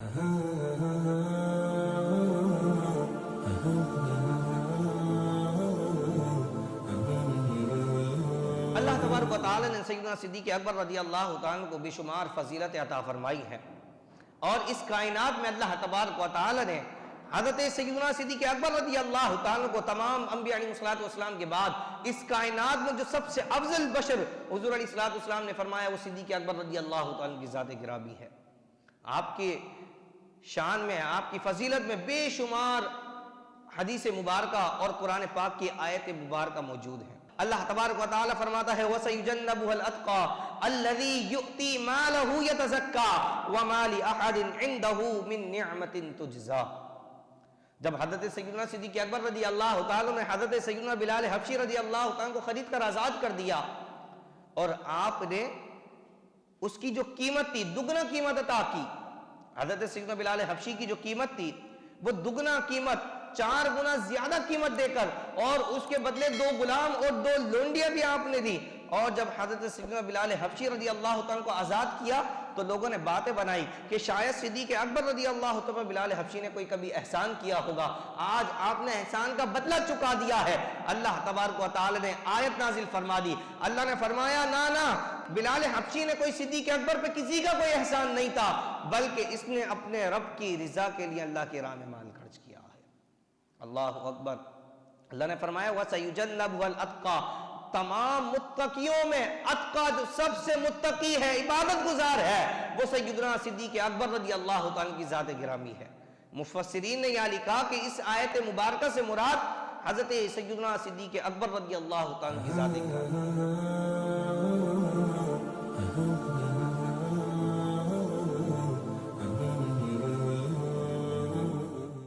اللہ تبارک و تعالی نے سیدنا صدیق اکبر رضی اللہ تعالیٰ کو بے شمار فضیلت عطا فرمائی ہے، اور اس کائنات میں اللہ تبارک و تعالی نے حضرت سیدنا صدیق اکبر رضی اللہ تعالیٰ کو تمام انبیاء علیہ السلام کے بعد اس کائنات میں جو سب سے افضل بشر حضور علیہ السلام نے فرمایا وہ صدیق اکبر رضی اللہ تعالیٰ کی ذات گرامی ہے۔ آپ کے شان میں، آپ کی فضیلت میں بے شمار حدیث مبارکہ اور قرآن پاک کی آیت مبارکہ موجود ہیں۔ اللہ تبارک و تعالی فرماتا ہے وَسَيُجَنَّبُهَا الْأَتْقَى الَّذِي يُؤْتِي مَالَهُ يَتَزَكَّى وَمَا لِأَحَدٍ عِندَهُ مِن نِعْمَةٍ تُجْزَى۔ جب حضرت سیدنا صدیق اکبر رضی اللہ تعالیٰ نے حضرت سیدنا بلال حبشی رضی اللہ تعالیٰ کو خرید کر آزاد کر دیا، اور آپ نے اس کی جو قیمت تھی دگنا قیمت عطا کی۔ حضرت سیدنا بلال حبشی کی جو قیمت تھی وہ دگنا قیمت، 4 گنا زیادہ قیمت دے کر، اور اس کے بدلے 2 غلام اور 2 لونڈیاں بھی آپ نے دی۔ اور جب حضرت سیدنا بلال حبشی رضی اللہ تعالیٰ کو آزاد کیا تو لوگوں نے باتیں بنائی کہ شاید صدیق اکبر رضی اللہ تعالیٰ بلال حبشی نے کوئی کبھی احسان کیا ہوگا، آج آپ نے احسان کا بدلہ چکا دیا ہے۔ اللہ تبارک و تعالی نے آیت نازل فرما دی، اللہ نے فرمایا نا بلال حبشی نے کوئی صدیق اکبر پہ کسی کا کوئی احسان نہیں تھا، بلکہ اس نے اپنے رب کی رضا کے لیے اللہ کی راہ میں مال خرچ کیا ہے۔ اللہ اکبر۔ اللہ نے فرمایا وَسَيُجَنَّبُهَا الْأَتْقَى، تمام متقیوں میں اتقا جو سب سے متقی ہے، عبادت گزار ہے، وہ سیدنا صدیق اکبر رضی اللہ تعالیٰ کی ذات گرامی ہے۔ مفسرین نے یہ لکھا کہ اس آیت مبارکہ سے مراد حضرت سیدنا صدیق اکبر رضی اللہ تعالیٰ کی ذات گرامی ہے۔